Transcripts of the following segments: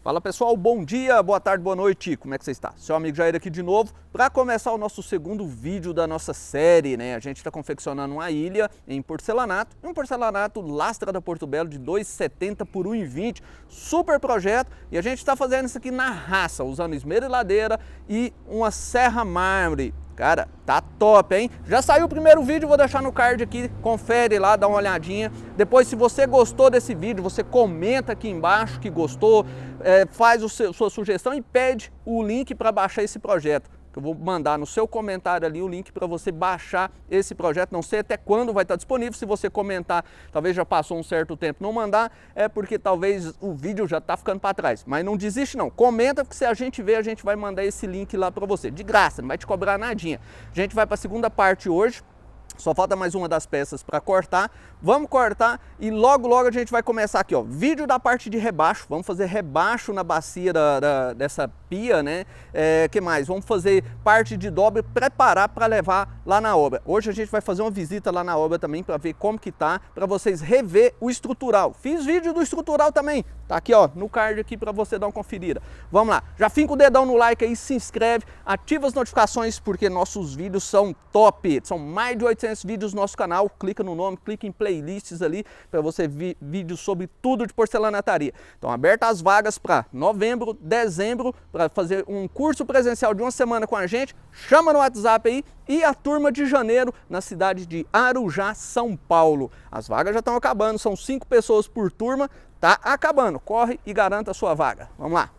Fala pessoal, bom dia, boa tarde, boa noite, como é que você está? Seu amigo Jair aqui de novo para começar o nosso segundo vídeo da nossa série, né? A gente está confeccionando uma ilha em porcelanato, um porcelanato Lastra da Porto Belo de 2,70 por 1,20, super projeto, e a gente está fazendo isso aqui na raça, usando esmeriladeira e uma serra mármore. Cara, tá top, hein? Já saiu o primeiro vídeo, vou deixar no card aqui, confere lá, dá uma olhadinha. Depois, se você gostou desse vídeo, você comenta aqui embaixo que gostou, faz sua sugestão e pede o link para baixar esse projeto. Eu vou mandar no seu comentário ali o link para você baixar esse projeto. Não sei até quando vai estar disponível. Se você comentar, talvez já passou um certo tempo, não mandar, é porque talvez o vídeo já está ficando para trás. Mas não desiste não, comenta, porque se a gente ver, a gente vai mandar esse link lá para você. De graça, não vai te cobrar nadinha. A gente vai para a segunda parte hoje. Só falta mais uma das peças para cortar. Vamos cortar e logo a gente vai começar aqui, ó. Vídeo da parte de rebaixo. Vamos fazer rebaixo na bacia dessa pia, né? Que mais? Vamos fazer parte de dobra, preparar para levar lá na obra. Hoje a gente vai fazer uma visita lá na obra também para ver como que tá, para vocês rever o estrutural. Fiz vídeo do estrutural também. Tá aqui, ó, no card aqui para você dar uma conferida. Vamos lá. Já finca o dedão no like aí, se inscreve, ativa as notificações porque nossos vídeos são top. São mais de 800 vídeos no nosso canal. Clica no nome, clica em playlists ali para você ver vídeos sobre tudo de porcelanataria. Então, abertas as vagas para novembro, dezembro, para fazer um curso presencial de uma semana com a gente. Chama no WhatsApp aí. E a turma de janeiro na cidade de Arujá, São Paulo. As vagas já estão acabando, são 5 pessoas por turma. Tá acabando, corre e garanta a sua vaga. Vamos lá.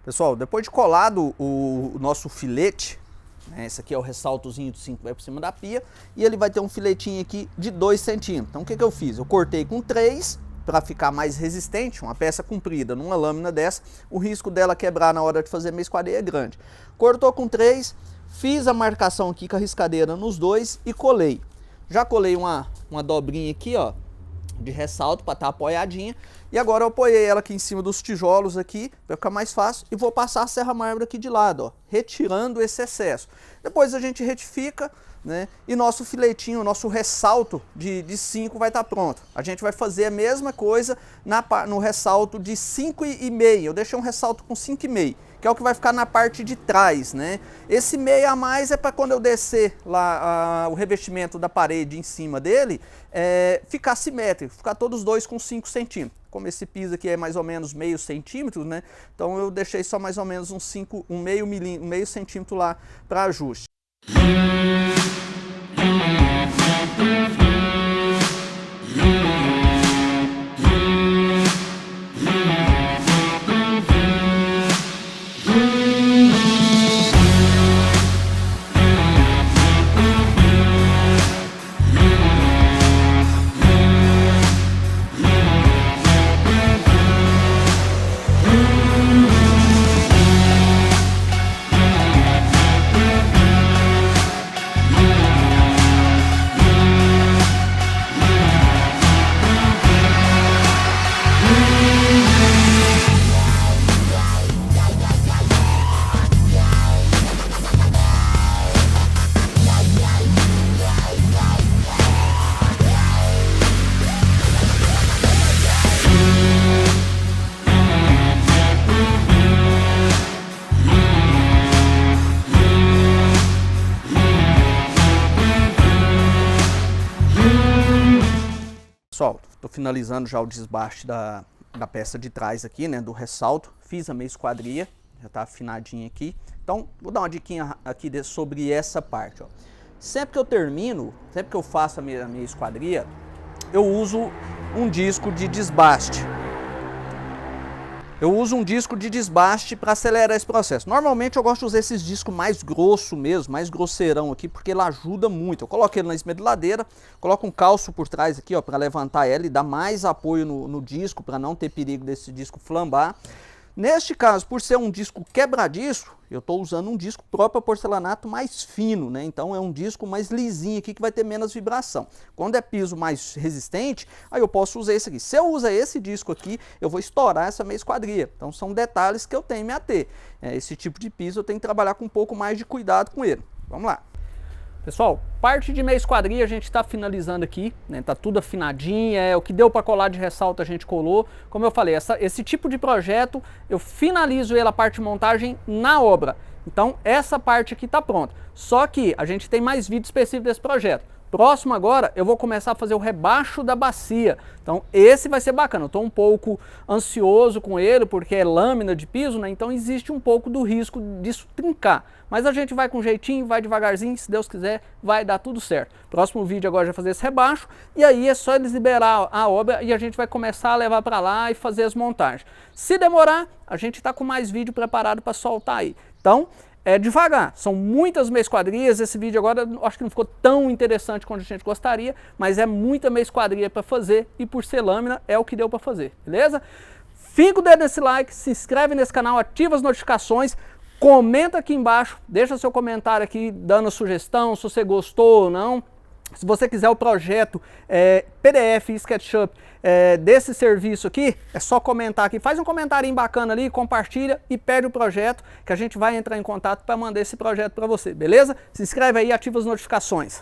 Pessoal, depois de colado o nosso filete, né, esse aqui é o ressaltozinho do 5 que vai por cima da pia, e ele vai ter um filetinho aqui de 2 centímetros. Então o que eu fiz? Eu cortei com 3 para ficar mais resistente, uma peça comprida numa lâmina dessa, o risco dela quebrar na hora de fazer meia esquadria é grande. Cortou com 3, fiz a marcação aqui com a riscadeira nos dois e colei. Já colei uma dobrinha aqui, ó, de ressalto para estar apoiadinha, e agora eu apoiei ela aqui em cima dos tijolos aqui, para ficar mais fácil, e vou passar a serra mármore aqui de lado, ó, retirando esse excesso. Depois a gente retifica, né, e nosso filetinho, nosso ressalto de 5 vai estar pronto. A gente vai fazer a mesma coisa no ressalto de 5,5, eu deixei um ressalto com 5,5, que é o que vai ficar na parte de trás, né? Esse meio a mais é para quando eu descer lá o revestimento da parede em cima dele, ficar simétrico, ficar todos dois com 5 centímetros. Como esse piso aqui é mais ou menos meio centímetro, né? Então eu deixei só mais ou menos meio centímetro lá para ajuste. Pessoal, estou finalizando já o desbaste da peça de trás aqui, né, do ressalto. Fiz a meia esquadria, já está afinadinha aqui. Então, vou dar uma diquinha aqui sobre essa parte, ó. Sempre que eu termino, sempre que eu faço a minha esquadria, eu uso um disco de desbaste. Eu uso um disco de desbaste para acelerar esse processo. Normalmente eu gosto de usar esses discos mais grosso mesmo, mais grosseirão aqui, porque ele ajuda muito. Eu coloco ele na esmedeladeira, coloco um calço por trás aqui, ó, para levantar ela e dar mais apoio no disco, para não ter perigo desse disco flambar. Neste caso, por ser um disco quebradiço, eu estou usando um disco próprio porcelanato mais fino, né? Então é um disco mais lisinho aqui que vai ter menos vibração. Quando é piso mais resistente, aí eu posso usar esse aqui. Se eu usar esse disco aqui, eu vou estourar essa meia esquadria. Então são detalhes que eu tenho que me ater. Esse tipo de piso eu tenho que trabalhar com um pouco mais de cuidado com ele. Vamos lá. Pessoal, parte de meia esquadria a gente está finalizando aqui, né? Tá tudo afinadinho, o que deu para colar de ressalto a gente colou. Como eu falei, esse tipo de projeto eu finalizo ele, a parte de montagem, na obra. Então essa parte aqui está pronta. Só que a gente tem mais vídeo específico desse projeto. Próximo agora eu vou começar a fazer o rebaixo da bacia. Então esse vai ser bacana. Eu estou um pouco ansioso com ele porque é lâmina de piso, né? Então existe um pouco do risco disso trincar. Mas a gente vai com jeitinho, vai devagarzinho, se Deus quiser vai dar tudo certo. Próximo vídeo agora já fazer esse rebaixo e aí é só eles liberar a obra e a gente vai começar a levar para lá e fazer as montagens. Se demorar, a gente está com mais vídeo preparado para soltar aí. Então devagar, são muitas meia esquadrias. Esse vídeo agora acho que não ficou tão interessante quanto a gente gostaria, mas é muita meia esquadria para fazer e por ser lâmina é o que deu para fazer, beleza? Fica o dedo nesse like, se inscreve nesse canal, ativa as notificações, comenta aqui embaixo, deixa seu comentário aqui dando a sugestão, se você gostou ou não. Se você quiser o projeto PDF e SketchUp desse serviço aqui, é só comentar aqui. Faz um comentário bacana ali, compartilha e pede o projeto que a gente vai entrar em contato para mandar esse projeto para você, beleza? Se inscreve aí e ativa as notificações.